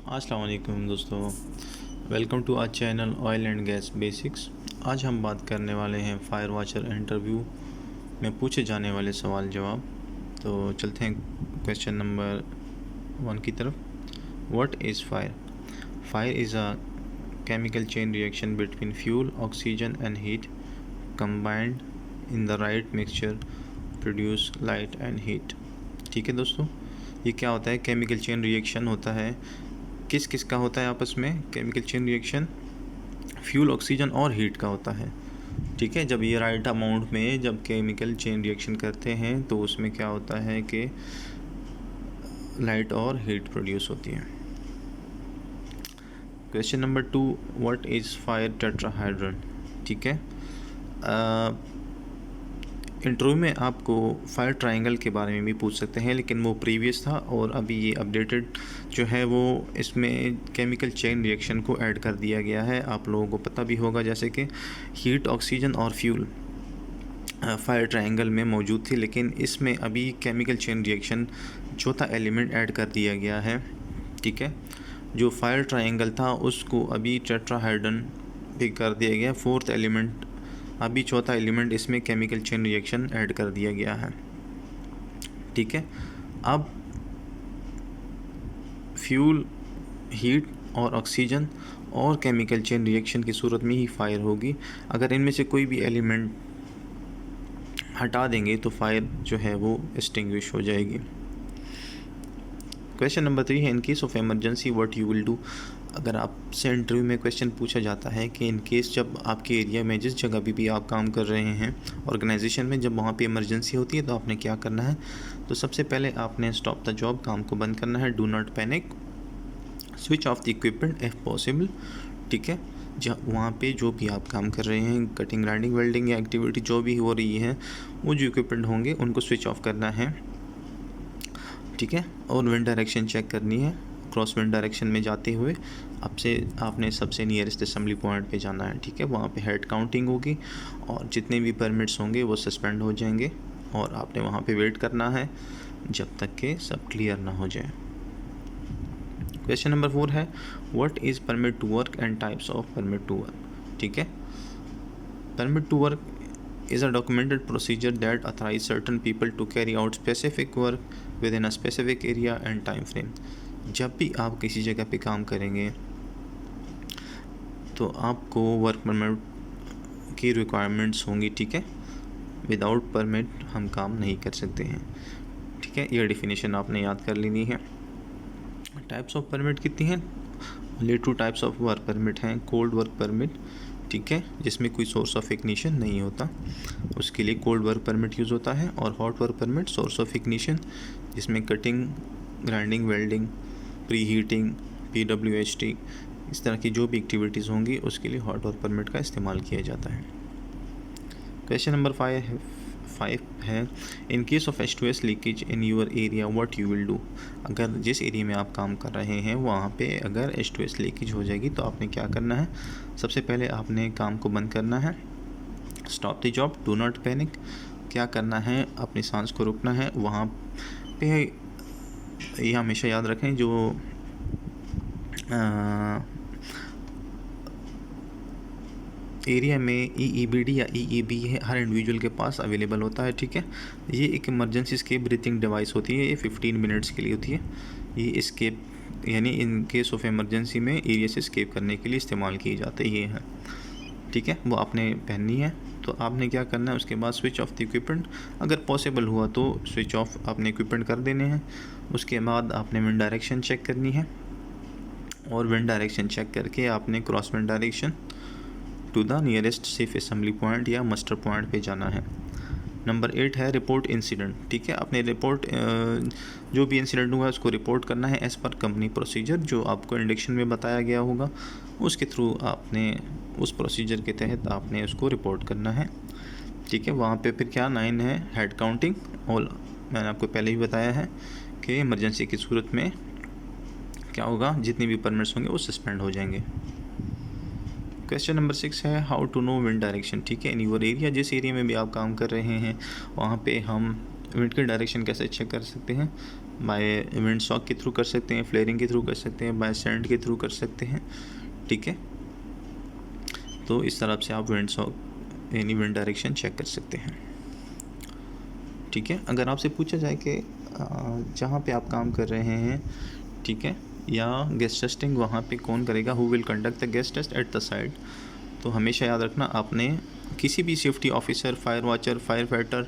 अस्सलाम वालेकुम दोस्तों, welcome to our channel oil and gas basics. आज हम बात करने वाले हैं फायर वॉचर इंटरव्यू में पूछे जाने वाले सवाल जवाब। तो चलते हैं क्वेश्चन नंबर 1 की तरफ। What is fire? Fire is a chemical chain reaction between fuel, oxygen and heat combined in the right mixture produce light and heat. ठीक है दोस्तों, ये क्या होता है? केमिकल चेन रिएक्शन होता है। किस किस का होता है आपस में chemical chain reaction? Fuel, oxygen और हीट का होता है। ठीक है, जब ये राइट अमाउंट में जब केमिकल चेन रिएक्शन करते हैं तो उसमें क्या होता है कि लाइट और हीट प्रोड्यूस होती है। Question number 2, what is fire tetrahedral? ठीक है, इंटरव्यू में आपको फायर ट्रायंगल के बारे में भी पूछ सकते हैं, लेकिन वो प्रीवियस था और अभी ये अपडेटेड जो है वो इसमें केमिकल चेन रिएक्शन को ऐड कर दिया गया है। आप लोगों को पता भी होगा जैसे कि हीट, ऑक्सीजन और फ्यूल फायर ट्रायंगल में मौजूद थी, लेकिन इसमें अभी केमिकल चेन रिएक्शन चौथा एलिमेंट ऐड कर दिया गया है। ठीक है, जो फायर ट्रायंगल था उसको अभी टेट्राहाइड्रन भी कर दिया गया। फोर्थ एलिमेंट, अभी चौथा एलिमेंट इसमें केमिकल चेन रिएक्शन ऐड कर दिया गया है। ठीक है, अब फ्यूल, हीट और ऑक्सीजन और केमिकल चेन रिएक्शन की सूरत में ही फायर होगी। अगर इनमें से कोई भी एलिमेंट हटा देंगे तो फायर जो है वो एक्सटिंग्विश हो जाएगी। क्वेश्चन नंबर 3 है, in case of emergency what you will do? अगर आपसे इंटरव्यू में क्वेश्चन पूछा जाता है कि इन केस जब आपके एरिया में जिस जगह भी आप काम कर रहे हैं ऑर्गेनाइजेशन में, जब वहाँ पे इमरजेंसी होती है तो आपने क्या करना है? तो सबसे पहले आपने स्टॉप द जॉब, काम को बंद करना है। Do not panic, switch off the equipment if possible. ठीक है, जहाँ वहाँ पे जो भी आप काम कर रहे हैं, कटिंग, ग्राइंडिंग, वेल्डिंग या एक्टिविटी जो भी हो रही है, वो जो इक्विपमेंट होंगे उनको स्विच ऑफ करना है। ठीक है, और विंड डायरेक्शन चेक करनी है। क्रॉस विंड डायरेक्शन में जाते हुए आपने सबसे नियरेस्ट असेंबली पॉइंट पे जाना है। ठीक है, वहाँ पे हेड काउंटिंग होगी और जितने भी परमिट्स होंगे वो सस्पेंड हो जाएंगे और आपने वहाँ पे वेट करना है जब तक कि सब क्लियर ना हो जाए। क्वेश्चन नंबर 4 है, what is permit to work and types of permit to work? ठीक है, permit to work is a documented procedure that authorize certain people to carry out specific work within a specific area and time frame। जब भी आप किसी जगह पे काम करेंगे तो आपको वर्क परमिट की रिक्वायरमेंट्स होंगी। ठीक है, विदाउट परमिट हम काम नहीं कर सकते हैं। ठीक है, ये डेफिनेशन आपने याद कर लेनी है। टाइप्स ऑफ परमिट कितनी हैं? Only 2 types of work permit हैं। कोल्ड वर्क परमिट, ठीक है, जिसमें कोई सोर्स ऑफ इग्निशन नहीं होता, उसके लिए कोल्ड वर्क परमिट यूज़ होता है। और hot work permit, source of ignition, जिसमें cutting, grinding, welding, pre heating, PWHT, इस तरह की जो भी एक्टिविटीज़ होंगी उसके लिए हॉट वर्क परमिट का इस्तेमाल किया जाता है। क्वेश्चन नंबर 5 है, in case of H2S leakage in your area what you will do? अगर जिस एरिया में आप काम कर रहे हैं वहाँ पे अगर H2S लीकेज हो जाएगी तो आपने क्या करना है? सबसे पहले आपने काम को बंद करना है। Stop the job, do not panic, क्या करना है? अपनी सांस को रोकना है। वहाँ पे ये हमेशा याद रखें, जो एरिया में EEBD या EEB है हर इंडिविजुअल के पास अवेलेबल होता है। ठीक है, ये एक इमरजेंसी स्केप ब्रीथिंग डिवाइस होती है। ये 15 मिनट्स के लिए होती है। ये स्केप यानी इन केस ऑफ इमरजेंसी में एरिया से स्केप करने के लिए इस्तेमाल की जाती है ये है। ठीक है, वो आपने पहननी है। तो आपने क्या करना है? उसके बाद स्विच ऑफ द इक्विपमेंट, अगर पॉसिबल हुआ तो स्विच ऑफ आपने इक्विपमेंट कर देने हैं। उसके बाद आपने विंड डायरेक्शन चेक करनी है और विंड डायरेक्शन चेक करके आपने cross wind direction to the nearest safe assembly point या मस्टर पॉइंट पे जाना है। नंबर 8 है, रिपोर्ट इंसिडेंट। ठीक है, अपने रिपोर्ट जो भी इंसिडेंट हुआ है उसको रिपोर्ट करना है एज़ पर कंपनी प्रोसीजर, जो आपको इंडक्शन में बताया गया होगा उसके थ्रू आपने उस प्रोसीजर के तहत आपने उसको रिपोर्ट करना है। ठीक है, वहाँ पे फिर क्या 9 है, हेड काउंटिंग। और मैंने आपको पहले ही बताया है कि इमरजेंसी की सूरत में क्या होगा, जितने भी परमिट्स होंगे वो सस्पेंड हो जाएंगे। क्वेश्चन नंबर 6 है, how to know wind direction? ठीक है, इन यूर एरिया, जिस एरिया में भी आप काम कर रहे हैं वहाँ पे हम विंड की डायरेक्शन कैसे चेक कर सकते हैं? बाय विंड शॉक के थ्रू कर सकते हैं, फ्लेयरिंग के थ्रू कर सकते हैं, बाय सैंड के थ्रू कर सकते हैं, ठीक है। तो इस तरह से आप विंड शॉक यानी विंड डायरेक्शन चेक कर सकते हैं, ठीक है। अगर आपसे पूछा जाए कि जहाँ पे आप काम कर रहे हैं, ठीक है, या गैस टेस्टिंग वहाँ पे कौन करेगा, who will conduct the gas test at the site, तो हमेशा याद रखना आपने किसी भी safety officer, fire watcher, fire fighter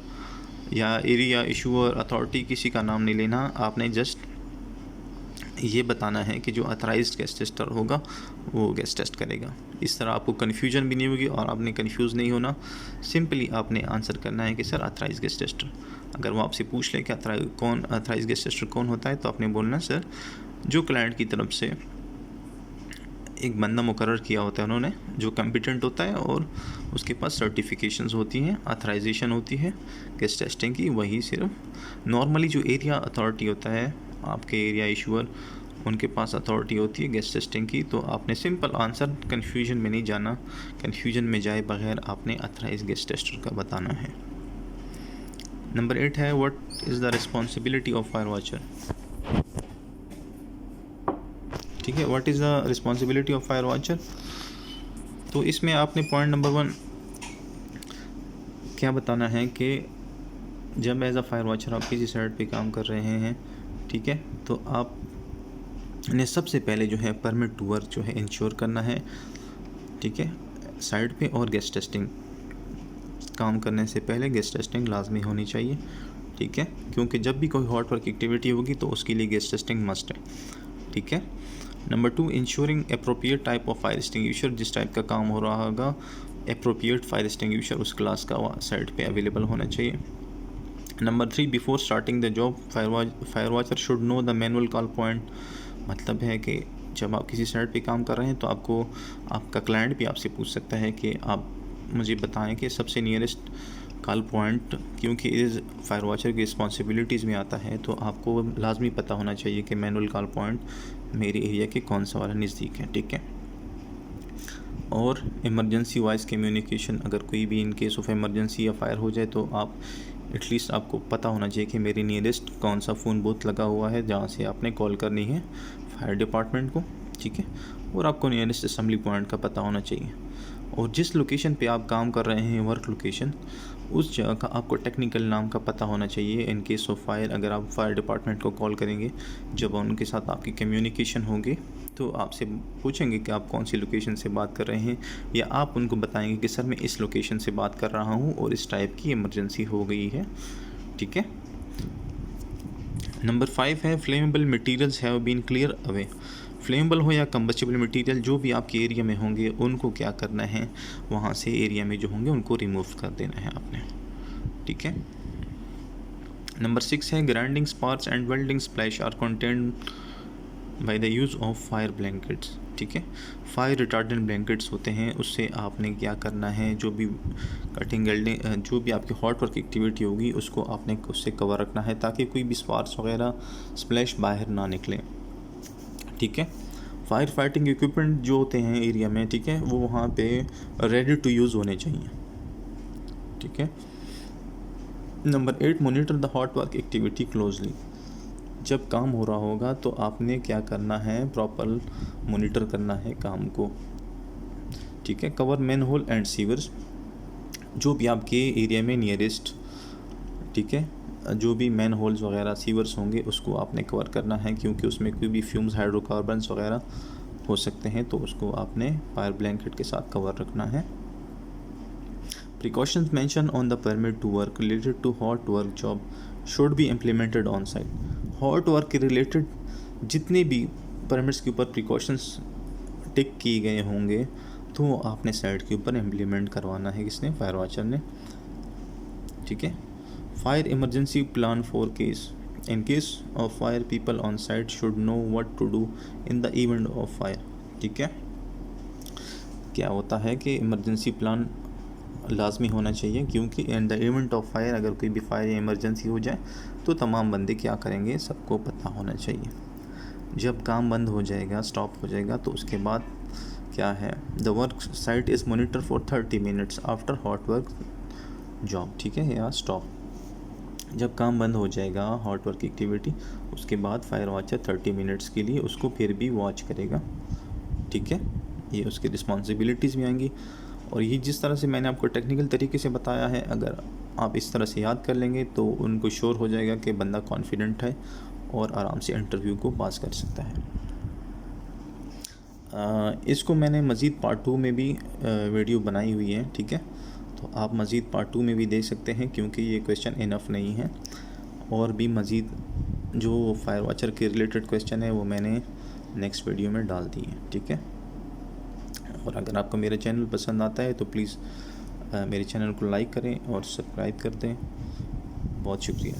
या एरिया इशूअर अथॉरिटी किसी का नाम नहीं लेना। आपने जस्ट ये बताना है कि जो अथराइज्ड गैस टेस्टर होगा वो गैस टेस्ट करेगा। इस तरह आपको कन्फ्यूजन भी नहीं होगी और आपने कन्फ्यूज़ नहीं होना। सिंपली आपने आंसर करना है कि सर अथराइज्ड गैस टेस्टर। अगर वो आपसे पूछ ले कि अथराइज्ड गैस टेस्टर कौन होता है, तो आपने बोलना सर जो क्लाइंट की तरफ से एक बंदा मुकर्रर किया होता है उन्होंने, जो कम्पिटेंट होता है और उसके पास सर्टिफिकेशंस होती हैं, अथराइजेशन होती है गैस टेस्टिंग की, वही सिर्फ। नॉर्मली जो एरिया अथॉरिटी होता है, आपके एरिया इशूअर, उनके पास अथॉरिटी होती है गैस टेस्टिंग की। तो आपने सिंपल आंसर, कन्फ्यूजन में नहीं जाना, कन्फ्यूजन में जाए बगैर आपने अथराइज गैस टेस्टर का बताना है। नंबर 8 है what is the responsibility of fire watcher, ठीक है। What is the responsibility of fire watcher, तो इसमें आपने पॉइंट नंबर 1 क्या बताना है कि जब एज अ फायर वॉचर आप किसी साइट पे काम कर रहे हैं, ठीक है, तो आपने सबसे पहले जो है परमिट टू वर्क जो है इंश्योर करना है, ठीक है, साइट पे। और गैस टेस्टिंग काम करने से पहले गैस टेस्टिंग लाजमी होनी चाहिए, ठीक है, क्योंकि जब भी कोई हॉट वर्क एक्टिविटी होगी तो उसके लिए गैस टेस्टिंग मस्ट है, ठीक है। Number 2 ensuring appropriate type of fire extinguisher, जिस टाइप का काम हो रहा होगा अप्रोप्रिएट फायर एक्सटिंग्विशर उस क्लास का साइट पे अवेलेबल होना चाहिए। Number 3 before starting the job fire watcher should know the manual call point, मतलब है कि जब आप किसी साइट पे काम कर रहे हैं तो आपको आपका क्लाइंट भी आपसे पूछ सकता है कि आप मुझे बताएं कि सबसे नियरेस्ट कॉल पॉइंट, क्योंकि इस फायर वॉचर की रिस्पॉन्सिबिलिटीज़ में आता है, तो आपको लाजमी पता होना चाहिए कि मैनुअल कॉल पॉइंट मेरे एरिया के कौन सा वाला नज़दीक है, ठीक है। और इमरजेंसी वॉइस कम्युनिकेशन, अगर कोई भी इन केस ऑफ इमरजेंसी या फायर हो जाए तो आप एटलीस्ट आपको पता होना चाहिए कि मेरी नियरेस्ट कौन सा फ़ोन बूथ लगा हुआ है जहाँ से आपने कॉल करनी है फायर डिपार्टमेंट को, ठीक है। और आपको नियरेस्ट असेंबली पॉइंट का पता होना चाहिए। और जिस लोकेशन पे आप काम कर रहे हैं, वर्क लोकेशन, उस जगह का आपको टेक्निकल नाम का पता होना चाहिए। इन केस ऑफ फायर अगर आप फायर डिपार्टमेंट को कॉल करेंगे, जब उनके साथ आपकी कम्युनिकेशन होगी तो आपसे पूछेंगे कि आप कौन सी लोकेशन से बात कर रहे हैं, या आप उनको बताएंगे कि सर मैं इस लोकेशन से बात कर रहा हूँ और इस टाइप की इमरजेंसी हो गई है, ठीक है। नंबर 5 है flammable materials have been clear away, flammable हो या कंबस्टिबल मटीरियल जो भी आपके एरिया में होंगे उनको क्या करना है, वहाँ से एरिया में जो होंगे उनको रिमूव कर देना है आपने, ठीक है। नंबर 6 है grinding sparks and welding splash are contained by the use of fire blankets, ठीक है। फायर रिटार्डेंट ब्लैंकेट्स होते हैं, उससे आपने क्या करना है, जो भी कटिंग वेल्डिंग जो भी आपकी हॉट वर्क एक्टिविटी होगी उसको आपने उससे कवर रखना है ताकि कोई भी स्पार्क्स वगैरह स्प्लैश बाहर ना निकले, ठीक है। फायर फाइटिंग इक्विपमेंट जो होते हैं एरिया में, ठीक है, वो वहाँ पे रेडी टू यूज़ होने चाहिए, ठीक है। Number 8 monitor the hot work activity closely, जब काम हो रहा होगा तो आपने क्या करना है, प्रॉपर मॉनिटर करना है काम को, ठीक है। Cover manhole and sewers, जो भी आपके एरिया में नियरेस्ट, ठीक है, जो भी मैन होल्स वगैरह सीवर्स होंगे उसको आपने कवर करना है, क्योंकि उसमें कोई भी फ्यूम्स हाइड्रोकार्बन्स वगैरह हो सकते हैं, तो उसको आपने फायर ब्लैंकेट के साथ कवर रखना है। Precautions mention on the permit to work related to hot work job should be implemented on site, hot work के रिलेटेड जितने भी परमिट्स के ऊपर प्रिकॉशंस टिक किए गए होंगे तो आपने साइट के ऊपर इम्प्लीमेंट करवाना है, किसने, फायर वॉचर ने, ठीक है। Fire emergency plan for case, in case of fire people on site should know what to do in the event of fire, ठीक है। क्या होता है कि इमरजेंसी प्लान लाजमी होना चाहिए, क्योंकि इन द इवेंट ऑफ फायर अगर कोई भी फायर या इमरजेंसी हो जाए तो तमाम बंदे क्या करेंगे, सबको पता होना चाहिए। जब काम बंद हो जाएगा, स्टॉप हो जाएगा, तो उसके बाद क्या है, the work site is monitor for 30 minutes after hot work job, ठीक है, या स्टॉप। जब काम बंद हो जाएगा हॉट वर्क एक्टिविटी उसके बाद फायर वॉचर 30 मिनट्स के लिए उसको फिर भी वॉच करेगा, ठीक है। ये उसकी रिस्पॉन्सिबिलिटीज़ भी आएंगी। और ये जिस तरह से मैंने आपको टेक्निकल तरीके से बताया है, अगर आप इस तरह से याद कर लेंगे तो उनको श्योर हो जाएगा कि बंदा कॉन्फिडेंट है और आराम से इंटरव्यू को पास कर सकता है। इसको मैंने मज़ीद पार्ट 2 में भी वीडियो बनाई हुई है, ठीक है। तो आप मज़ीद पार्ट 2 में भी देख सकते हैं, क्योंकि ये क्वेश्चन इनफ नहीं है। और भी मज़ीद जो फायर वॉचर के रिलेटेड क्वेश्चन है वो मैंने नेक्स्ट वीडियो में डाल दी है, ठीक है। और अगर आपको मेरा चैनल पसंद आता है तो प्लीज़ मेरे चैनल को लाइक करें और सब्सक्राइब कर दें। बहुत शुक्रिया।